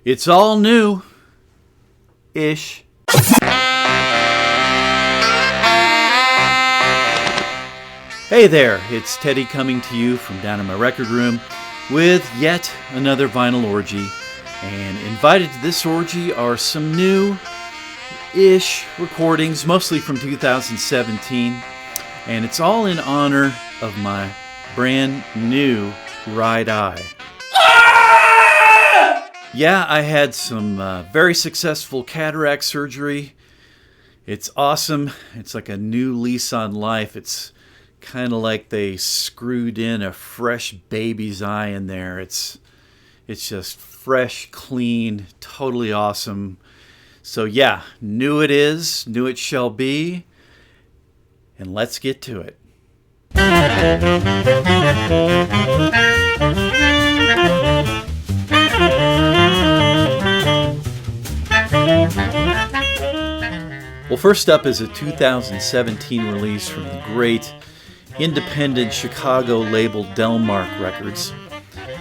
It's all new-ish. Hey there, it's Teddy coming to you from down in my record room with yet another vinyl orgy. And invited to this orgy are some new-ish recordings, mostly from 2017. And it's all in honor of my brand new right eye. Yeah, I had some very successful cataract surgery. It's awesome. It's like a new lease on life. It's kind of like they screwed in a fresh baby's eye in there. It's just fresh, clean, totally awesome. So yeah, new it is, new it shall be, and let's get to it. Well, first up is a 2017 release from the great independent Chicago label Delmark Records.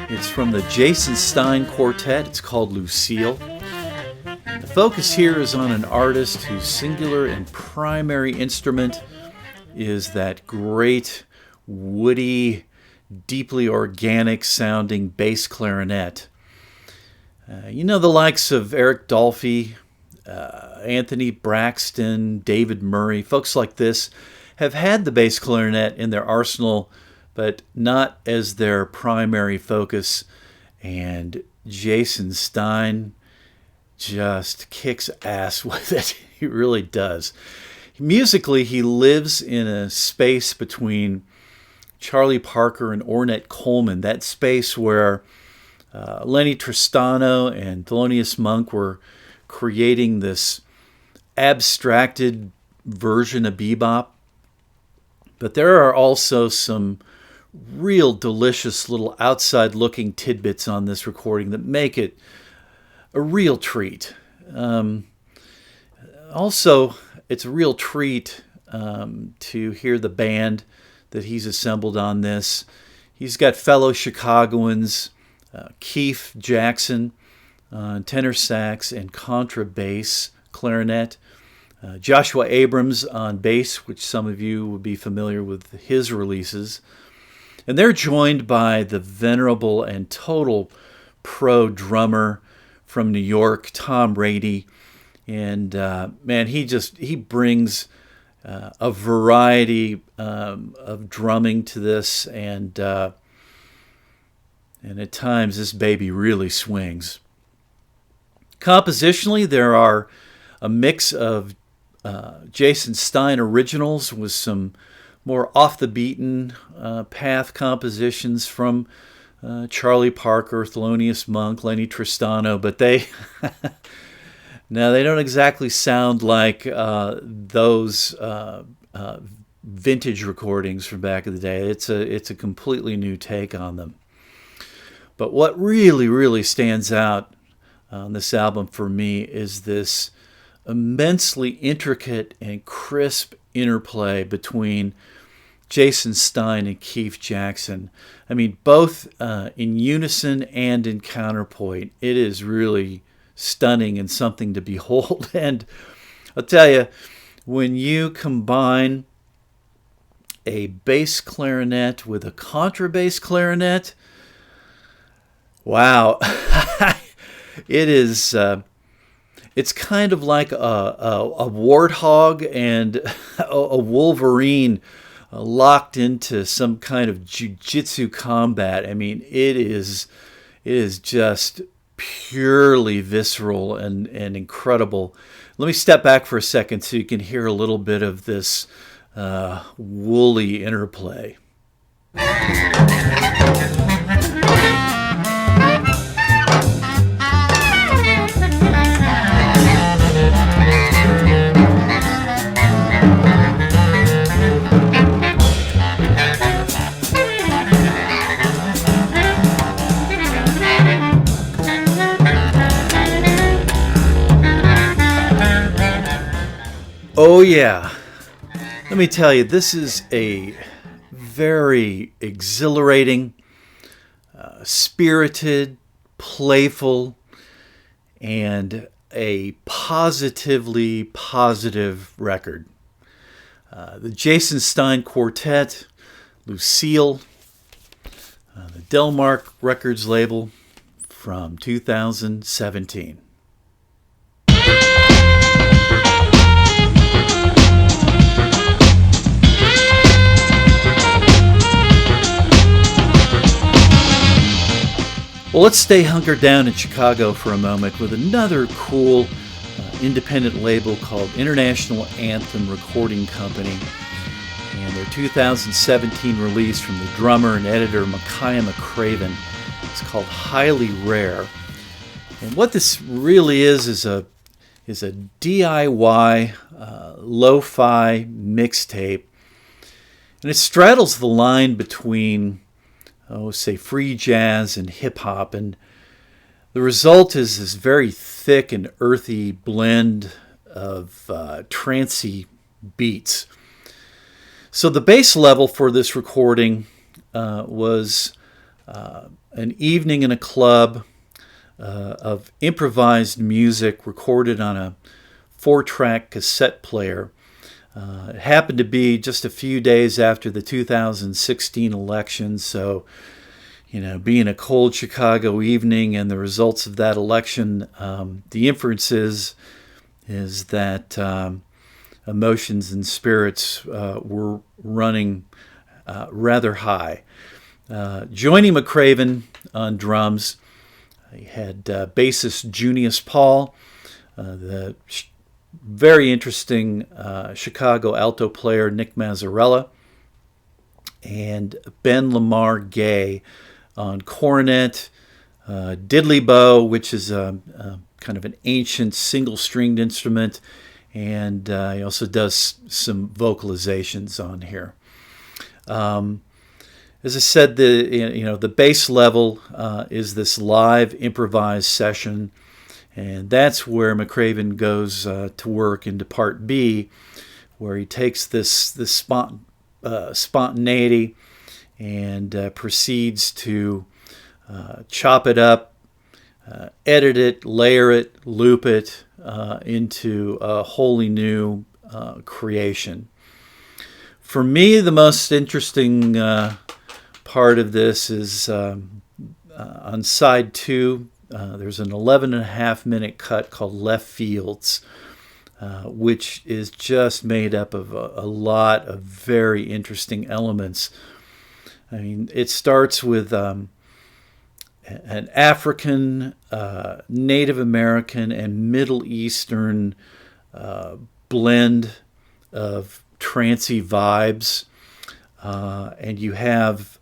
It's from the Jason Stein Quartet. It's called Lucille. And the focus here is on an artist whose singular and primary instrument is that great, woody, deeply organic sounding bass clarinet. You know, the likes of Eric Dolphy, Anthony Braxton, David Murray, folks like this have had the bass clarinet in their arsenal, but not as their primary focus. And Jason Stein just kicks ass with it. He really does. Musically, he lives in a space between Charlie Parker and Ornette Coleman, that space where Lenny Tristano and Thelonious Monk were creating this abstracted version of bebop. But there are also some real delicious little outside-looking tidbits on this recording that make it a real treat. Also, it's a real treat to hear the band that he's assembled on this. He's got fellow Chicagoans, Keith Jackson, tenor sax and contrabass clarinet. Joshua Abrams on bass, which some of you would be familiar with his releases. And they're joined by the venerable and total pro drummer from New York, Tom Rady. And man, he brings a variety of drumming to this, and at times this baby really swings. Compositionally, there are a mix of Jason Stein originals with some more off-the-beaten path compositions from Charlie Parker, Thelonious Monk, Lenny Tristano, but they now they don't exactly sound like those vintage recordings from back in the day. It's a completely new take on them. But what really, really stands out on this album for me is this immensely intricate and crisp interplay between Jason Stein and Keith Jackson. I mean, both in unison and in counterpoint. It is really stunning and something to behold. And I'll tell you, when you combine a bass clarinet with a contrabass clarinet, wow. It is... it's kind of like a warthog and a wolverine locked into some kind of jiu-jitsu combat. I mean, it is just purely visceral and incredible. Let me step back for a second so you can hear a little bit of this woolly interplay. Oh yeah, let me tell you, this is a very exhilarating, spirited, playful, and a positively positive record. The Jason Stein Quartet, Lucille, the Delmark Records label from 2017. Well, let's stay hunkered down in Chicago for a moment with another cool independent label called International Anthem Recording Company, and their 2017 release from the drummer and editor Micaiah McCraven. It's called Highly Rare. And what this really is a DIY lo-fi mixtape, and it straddles the line between say free jazz and hip-hop, and the result is this very thick and earthy blend of trancey beats. So the bass level for this recording was an evening in a club of improvised music recorded on a 4-track cassette player. It happened to be just a few days after the 2016 election, so being a cold Chicago evening and the results of that election, the inference is that emotions and spirits were running rather high. Joining McCraven on drums, he had bassist Junius Paul, the very interesting Chicago alto player Nick Mazzarella, and Ben Lamar Gay on cornet, diddley bow, which is a kind of an ancient single-stringed instrument, and he also does some vocalizations on here. As I said, the bass level is this live improvised session. And that's where McCraven goes to work into part B, where he takes this spontaneity and proceeds to chop it up, edit it, layer it, loop it into a wholly new creation. For me, the most interesting part of this is on side 2. There's an 11.5-minute cut called Left Fields, which is just made up of a lot of very interesting elements. I mean, it starts with an African, Native American, and Middle Eastern blend of trancey vibes. And you have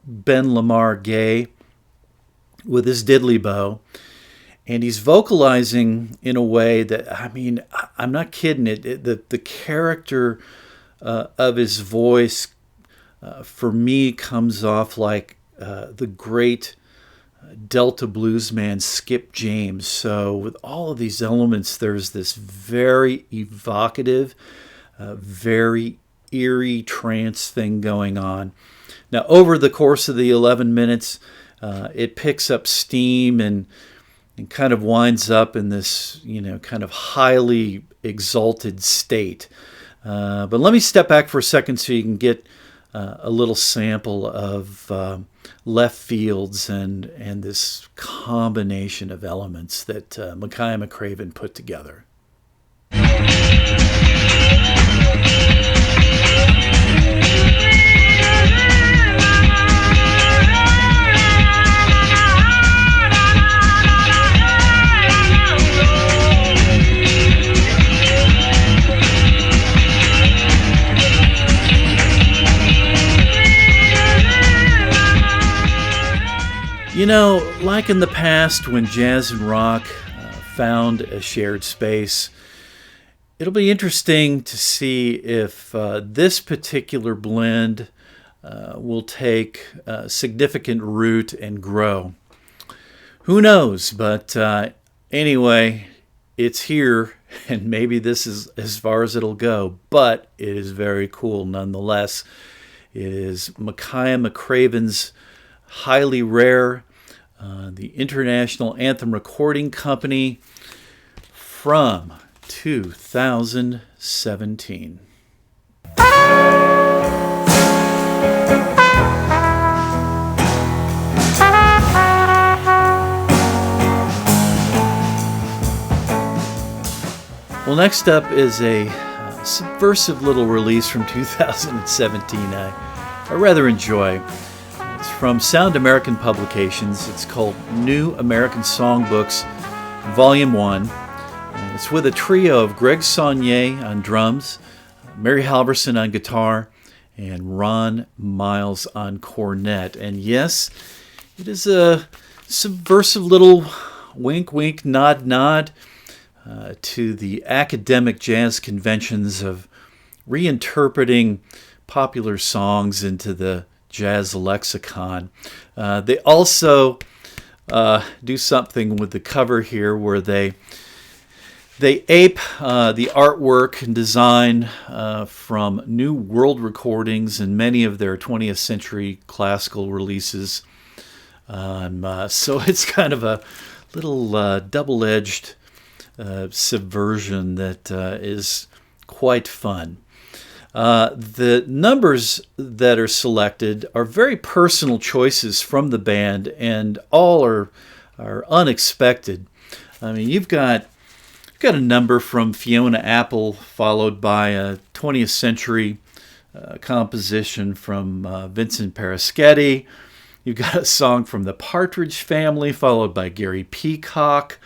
Ben Lamar Gay with his diddley bow, and he's vocalizing in a way that, I mean, I'm not kidding. The character of his voice, for me, comes off like the great Delta bluesman Skip James. So with all of these elements, there's this very evocative, very eerie trance thing going on. Now, over the course of the 11 minutes, it picks up steam and kind of winds up in this, kind of highly exalted state. But let me step back for a second so you can get a little sample of Left Fields and this combination of elements that Micaiah McCraven put together. Like in the past when jazz and rock found a shared space, it'll be interesting to see if this particular blend will take significant root and grow. Who knows? But anyway, it's here, and maybe this is as far as it'll go, but it is very cool nonetheless. It is Micaiah McCraven's Highly Rare. the International Anthem Recording Company from 2017. Well, next up is a subversive little release from 2017 I rather enjoy. It's from Sound American Publications. It's called New American Songbooks, Volume 1. It's with a trio of Greg Saunier on drums, Mary Halverson on guitar, and Ron Miles on cornet. And yes, it is a subversive little wink, wink, nod, nod to the academic jazz conventions of reinterpreting popular songs into the jazz lexicon. They also do something with the cover here where they ape the artwork and design from New World recordings and many of their 20th century classical releases. So it's kind of a little double-edged subversion that is quite fun. The numbers that are selected are very personal choices from the band, and all are unexpected. I mean, you've got a number from Fiona Apple, followed by a 20th century composition from Vincent Paraschetti. You've got a song from the Partridge Family, followed by Gary Peacock.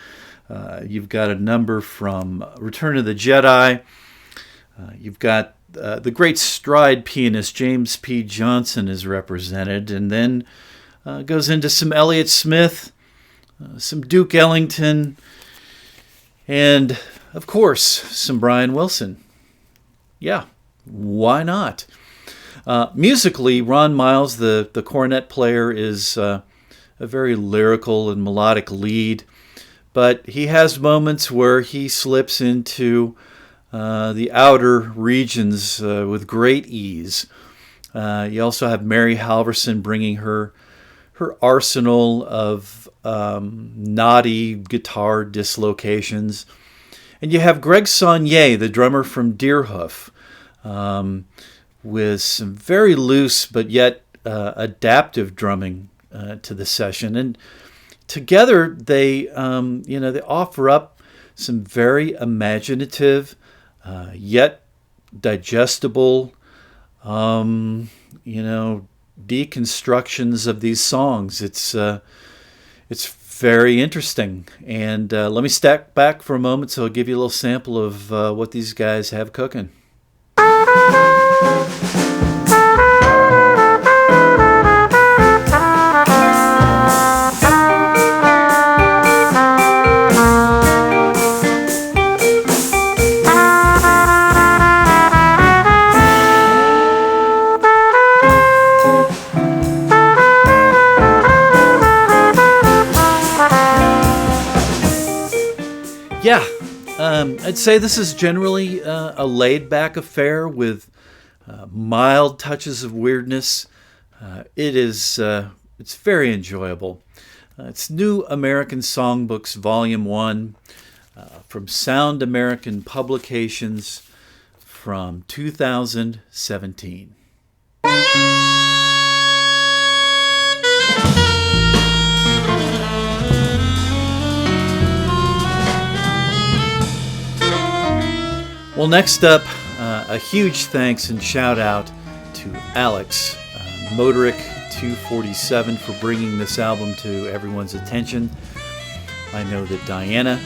You've got a number from Return of the Jedi. You've got the great stride pianist James P. Johnson is represented, and then goes into some Elliott Smith, some Duke Ellington, and, of course, some Brian Wilson. Yeah, why not? Musically, Ron Miles, the cornet player, is a very lyrical and melodic lead, but he has moments where he slips into the outer regions with great ease. You also have Mary Halverson bringing her arsenal of naughty guitar dislocations. And you have Greg Saunier, the drummer from Deerhoof, with some very loose but yet adaptive drumming to the session. And together they offer up some very imaginative yet digestible deconstructions of these songs. It's very interesting. And let me step back for a moment so I'll give you a little sample of what these guys have cooking. Yeah, I'd say this is generally a laid-back affair with mild touches of weirdness. It's very enjoyable. It's New American Songbooks, Volume 1, from Sound American Publications from 2017. Well, next up, a huge thanks and shout out to Alex, Motoric 247, for bringing this album to everyone's attention. I know that Diana,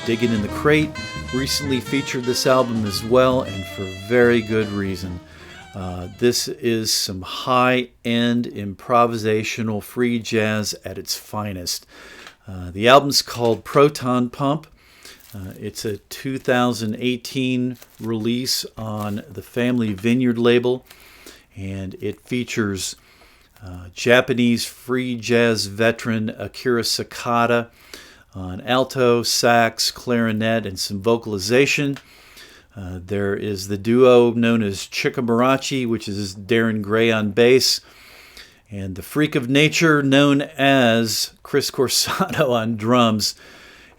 Digging in the Crate, recently featured this album as well, and for very good reason. This is some high-end improvisational free jazz at its finest. The album's called Proton Pump. It's a 2018 release on the Family Vineyard label, and it features Japanese free jazz veteran Akira Sakata on alto, sax, clarinet, and some vocalization. There is the duo known as Chikamarachi, which is Darren Gray on bass, and the freak of nature known as Chris Corsano on drums.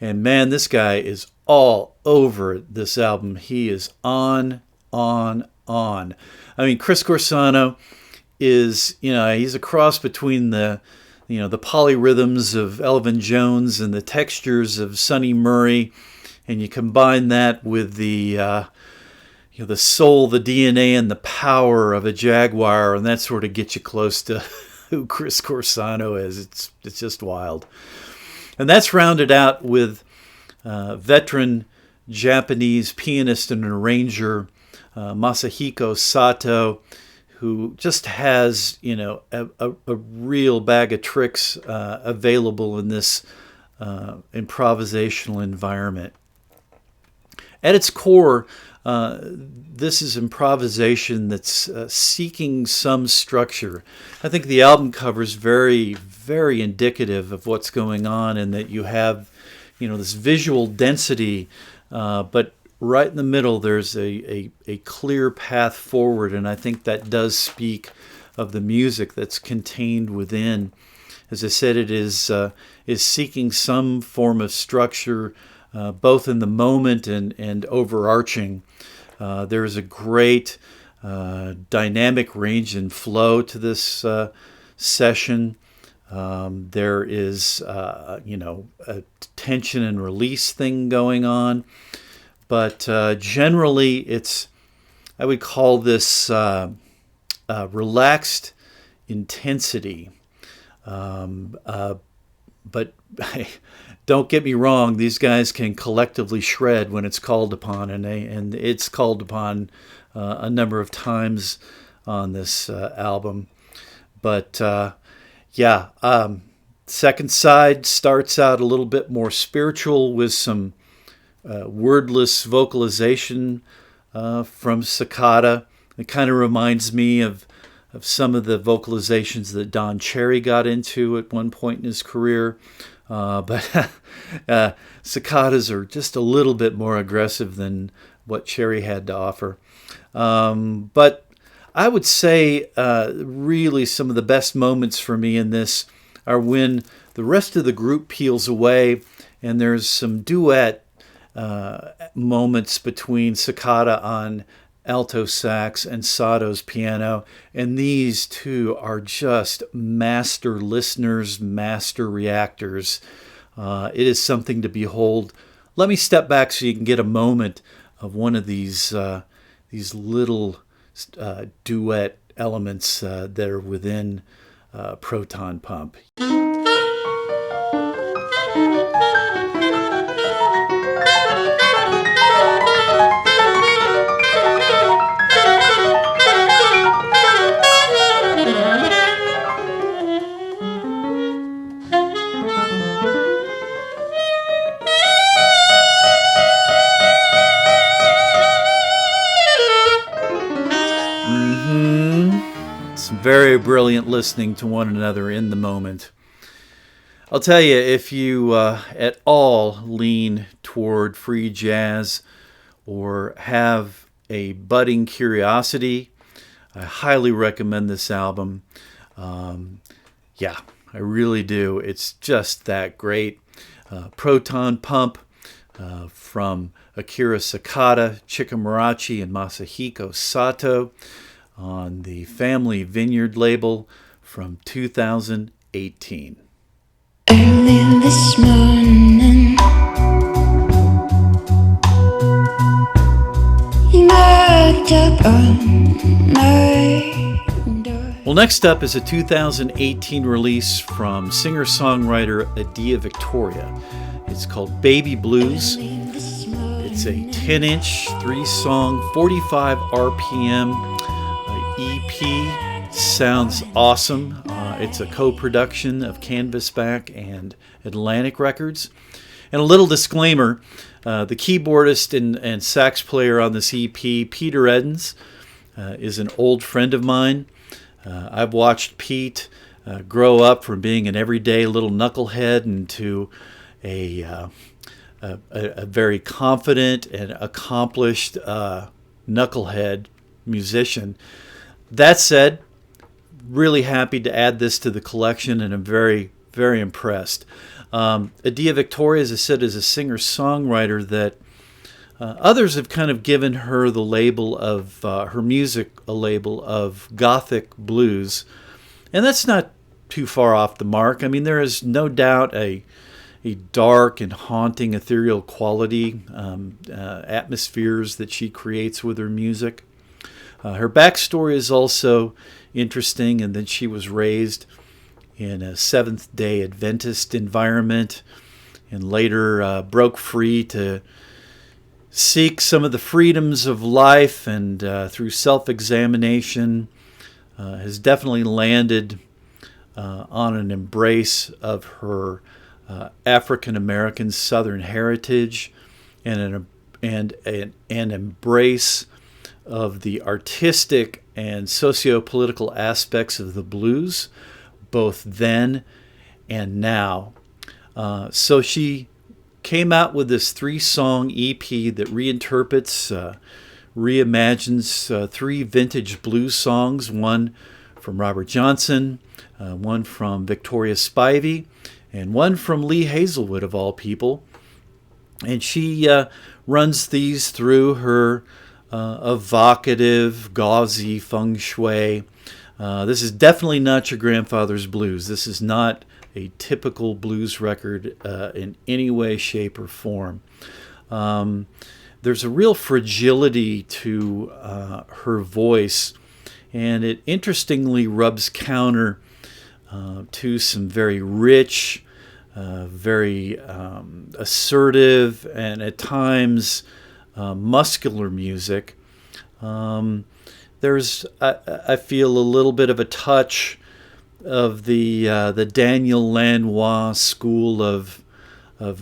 And man, this guy is all over this album. He is on. I mean, Chris Corsano is, he's a cross between the polyrhythms of Elvin Jones and the textures of Sonny Murray, and you combine that with the soul, the DNA, and the power of a Jaguar, and that sort of gets you close to who Chris Corsano is. It's just wild. And that's rounded out with veteran Japanese pianist and arranger Masahiko Sato, who just has, a real bag of tricks available in this improvisational environment. At its core, this is improvisation that's seeking some structure. I think the album cover is very, very indicative of what's going on, and that you have, this visual density, but right in the middle there's a clear path forward, and I think that does speak of the music that's contained within. As I said, it is seeking some form of structure, both in the moment and overarching. There's a great dynamic range and flow to this session. There is, a tension and release thing going on. But generally, I would call this relaxed intensity. But don't get me wrong, these guys can collectively shred when it's called upon, and it's called upon a number of times on this album. But second side starts out a little bit more spiritual with some wordless vocalization from Cicada. It kind of reminds me of some of the vocalizations that Don Cherry got into at one point in his career. But Cicadas are just a little bit more aggressive than what Cherry had to offer. But I would say really some of the best moments for me in this are when the rest of the group peels away and there's some duet moments between Cicada on alto sax and Sato's piano, and these two are just master listeners, master reactors. It is something to behold. Let me step back so you can get a moment of one of these little duet elements that are within Proton Pump. Very brilliant listening to one another in the moment. I'll tell you, if you at all lean toward free jazz or have a budding curiosity, I highly recommend this album. I really do. It's just that great. Proton Pump from Akira Cicada, Chika Marachi, and Masahiko Sato on the Family Vineyard label from 2018. Early this morning, you knocked up on my door. Well, next up is a 2018 release from singer-songwriter Adia Victoria. It's called Baby Blues. It's a 10-inch, 3-song, 45 RPM EP. Sounds awesome. It's a co-production of Canvasback and Atlantic Records. And a little disclaimer, the keyboardist and sax player on this EP, Peter Edens, is an old friend of mine. I've watched Pete grow up from being an everyday little knucklehead into a very confident and accomplished knucklehead musician. That said, really happy to add this to the collection, and I'm very, very impressed. Adia Victoria, as I said, is a singer-songwriter that others have kind of given her the label of her music, a label of gothic blues, and that's not too far off the mark. I mean, there is no doubt a dark and haunting ethereal quality, atmospheres that she creates with her music. Her backstory is also interesting, and that she was raised in a Seventh-day Adventist environment and later broke free to seek some of the freedoms of life, and through self-examination has definitely landed on an embrace of her African-American Southern heritage, and an embrace of the artistic and socio-political aspects of the blues, both then and now. So she came out with this 3-song EP that reinterprets, reimagines 3 vintage blues songs, one from Robert Johnson, one from Victoria Spivey, and one from Lee Hazelwood, of all people. And she runs these through her evocative, gauzy feng shui. This is definitely not your grandfather's blues. This is not a typical blues record in any way, shape, or form. There's a real fragility to her voice, and it interestingly rubs counter to some very rich, very assertive, and at times muscular music. There's, I feel, a little bit of a touch of the Daniel Lanois school of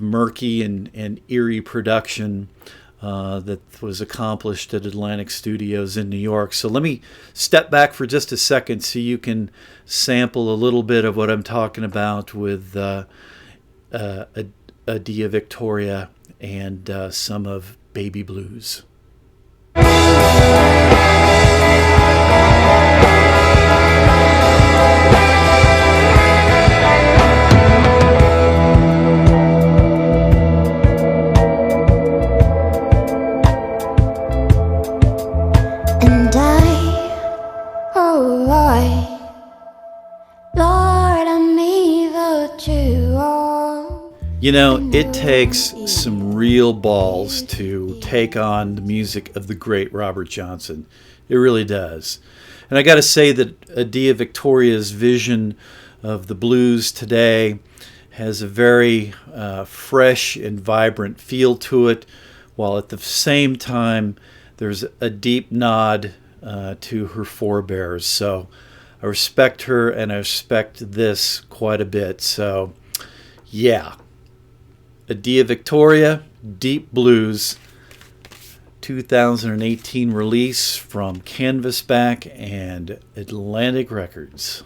murky and eerie production that was accomplished at Atlantic Studios in New York. So let me step back for just a second so you can sample a little bit of what I'm talking about with Adia Victoria and some of Baby Blues. You know, it takes some real balls to take on the music of the great Robert Johnson. It really does. And I got to say that Adia Victoria's vision of the blues today has a very fresh and vibrant feel to it, while at the same time there's a deep nod to her forebears. So I respect her, and I respect this quite a bit. So, yeah. Adia Victoria, Deep Blues, 2018 release from Canvasback and Atlantic Records.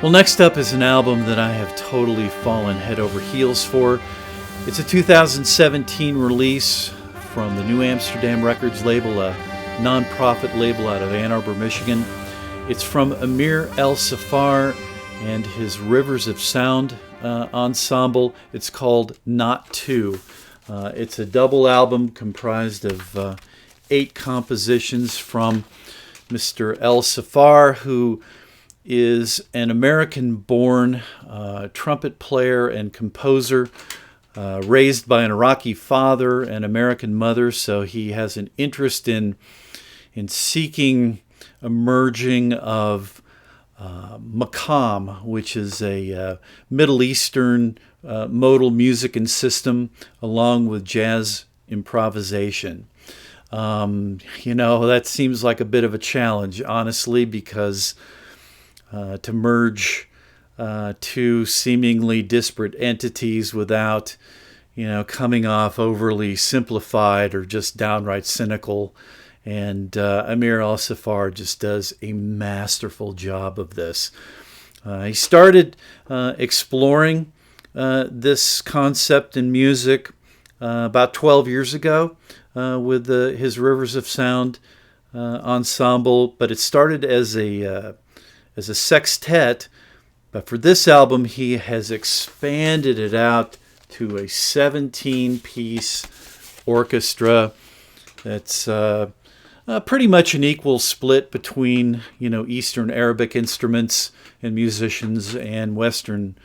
Well, next up is an album that I have totally fallen head over heels for. It's a 2017 release from the New Amsterdam Records label, a non-profit label out of Ann Arbor, Michigan. It's from Amir El Safar and his Rivers of Sound ensemble. It's called Not Two. It's a double album comprised of 8 compositions from Mr. El Safar, who is an American-born trumpet player and composer, raised by an Iraqi father and American mother, so he has an interest in seeking a merging of maqam, which is a Middle Eastern modal music and system, along with jazz improvisation. That seems like a bit of a challenge, honestly, because to merge 2 seemingly disparate entities without, coming off overly simplified or just downright cynical. And Amir El Safar just does a masterful job of this. He started exploring this concept in music about 12 years ago with his Rivers of Sound ensemble, but it started as a sextet. But for this album, he has expanded it out to a 17-piece orchestra. That's pretty much an equal split between Eastern Arabic instruments and musicians and Western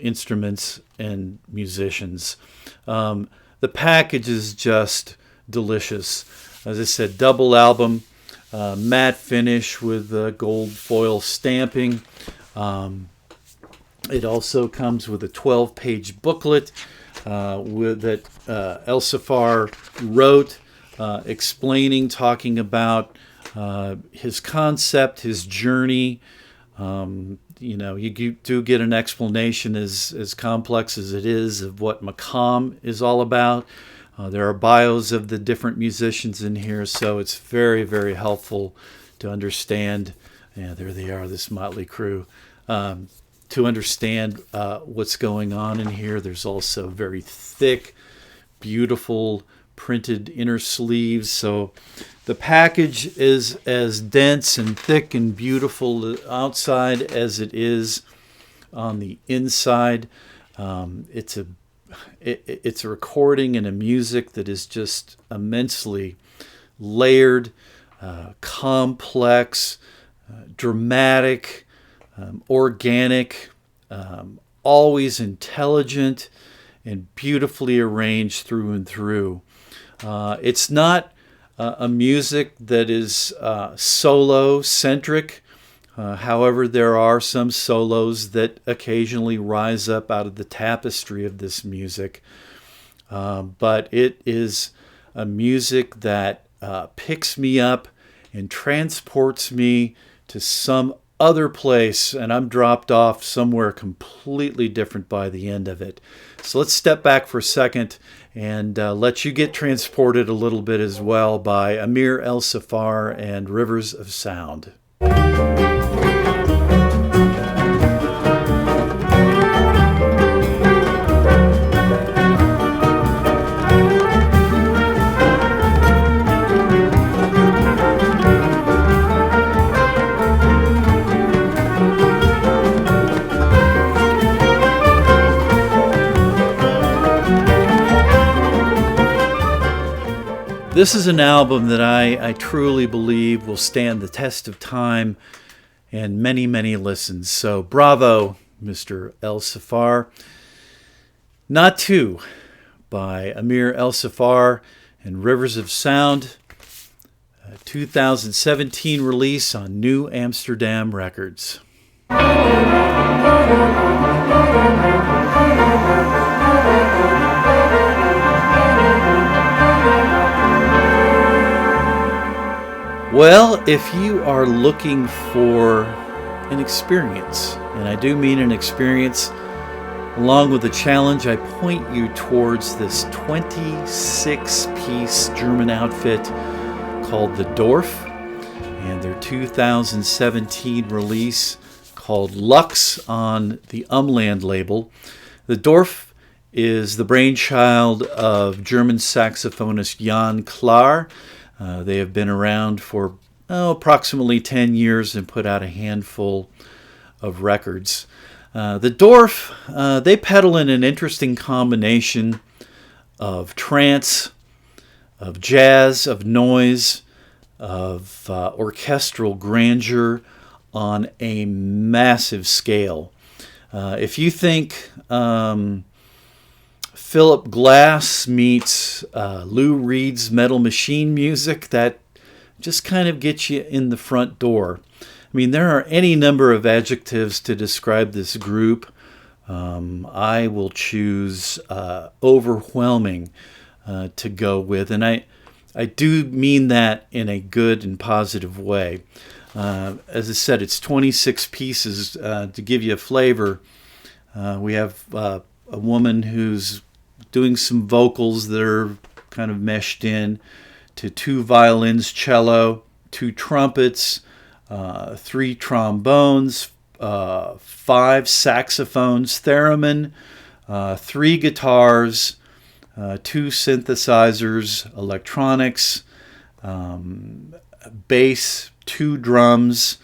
instruments and musicians. The package is just delicious. As I said, double album, matte finish with gold foil stamping. It also comes with a 12-page booklet that El-Safar wrote, talking about his concept, his journey. You do get an explanation as complex as it is of what Maqam is all about. There are bios of the different musicians in here, so it's very, very helpful to understand. Yeah, there they are, this motley crew. To understand what's going on in here. There's also very thick, beautiful printed inner sleeves. So the package is as dense and thick and beautiful outside as it is on the inside. It's a recording and a music that is just immensely layered, complex, dramatic, organic, always intelligent, and beautifully arranged through and through. It's not a music that is solo-centric. However, there are some solos that occasionally rise up out of the tapestry of this music. But it is a music that picks me up and transports me to some other place, and I'm dropped off somewhere completely different by the end of it. So let's step back for a second and let you get transported a little bit as well by Amir El-Safar and Rivers of Sound. This is an album that I truly believe will stand the test of time and many, many listens. So bravo, Mr. El-Safar. Not Two by Amir El-Safar and Rivers of Sound, a 2017 release on New Amsterdam Records. Well, if you are looking for an experience, and I do mean an experience, along with a challenge, I point you towards this 26-piece German outfit called the Dorf, and their 2017 release called Lux on the Umland label. The Dorf is the brainchild of German saxophonist Jan Klar. They have been around for approximately 10 years and put out a handful of records. The Dorf, they pedal in an interesting combination of trance, of jazz, of noise, of orchestral grandeur on a massive scale. If you think Philip Glass meets Lou Reed's Metal Machine music, that just kind of gets you in the front door. I mean, there are any number of adjectives to describe this group. I will choose overwhelming to go with, and I do mean that in a good and positive way. As I said, it's 26 pieces. To give you a flavor, we have a woman who's doing some vocals that are kind of meshed in to 2 violins, cello, 2 trumpets, 3 trombones, 5 saxophones, theremin, 3 guitars, 2 synthesizers, electronics, bass, 2 drums,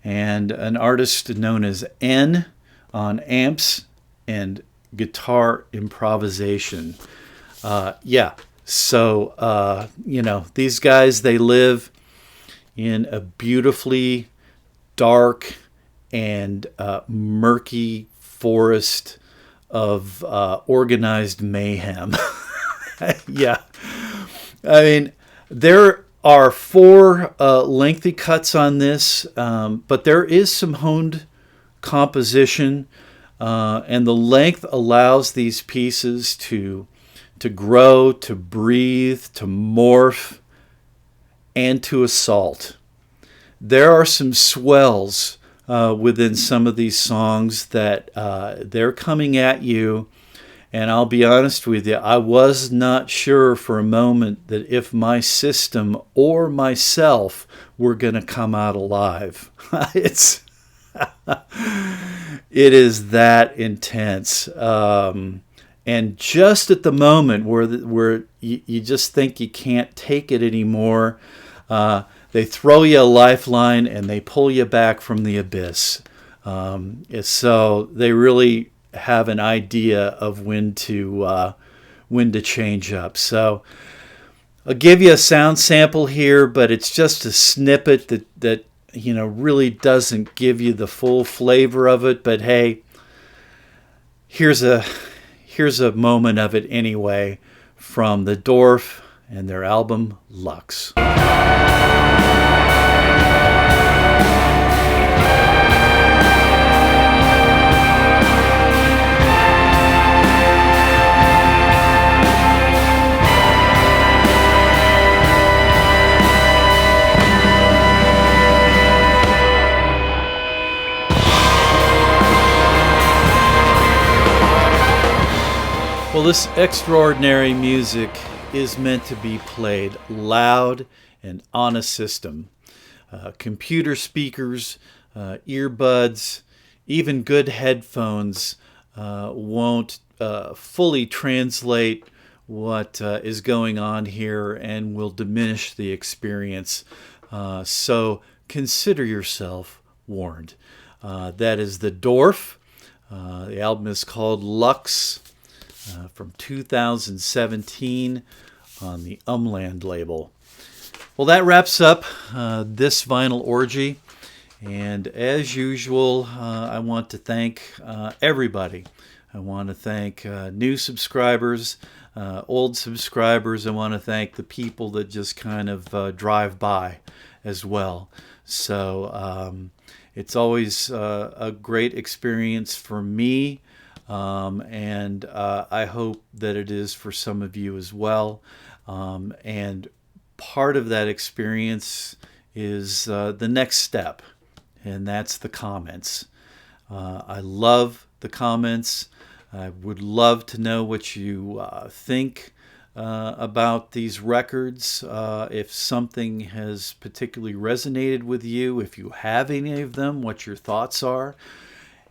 and an artist known as N on amps and guitar improvisation. So, these guys, they live in a beautifully dark and murky forest of organized mayhem. Yeah. I mean, there are 4 lengthy cuts on this, but there is some honed composition, and the length allows these pieces to grow, to breathe, to morph, and to assault. There are some swells within some of these songs that they're coming at you. And I'll be honest with you, I was not sure for a moment that if my system or myself were going to come out alive. It is that intense. And just at the moment where you just think you can't take it anymore, they throw you a lifeline and they pull you back from the abyss. So they really have an idea of when to change up. So I'll give you a sound sample here, but it's just a snippet that really doesn't give you the full flavor of it. But hey, here's a moment of it anyway from the Dorf and their album Lux. Well, this extraordinary music is meant to be played loud and on a system. Computer speakers, earbuds, even good headphones won't fully translate what is going on here and will diminish the experience. So consider yourself warned. That is the Dorf. The album is called Lux. From 2017 on the Umland label. Well, that wraps up this vinyl orgy. And as usual, I want to thank everybody. I want to thank new subscribers, old subscribers. I want to thank the people that just kind of drive by as well. So it's always a great experience for me. And I hope that it is for some of you as well. And part of that experience is the next step, and that's the comments. I love the comments. I would love to know what you think about these records. If something has particularly resonated with you, if you have any of them, what your thoughts are.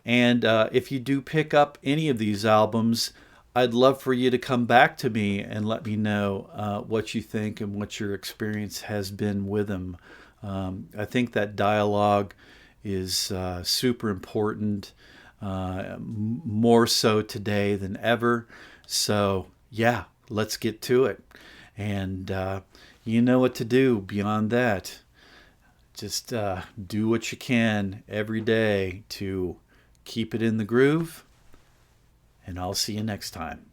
And if you do pick up any of these albums, I'd love for you to come back to me and let me know what you think and what your experience has been with them. I think that dialogue is super important, more so today than ever. So, yeah, let's get to it. And you know what to do beyond that. Just do what you can every day to keep it in the groove, and I'll see you next time.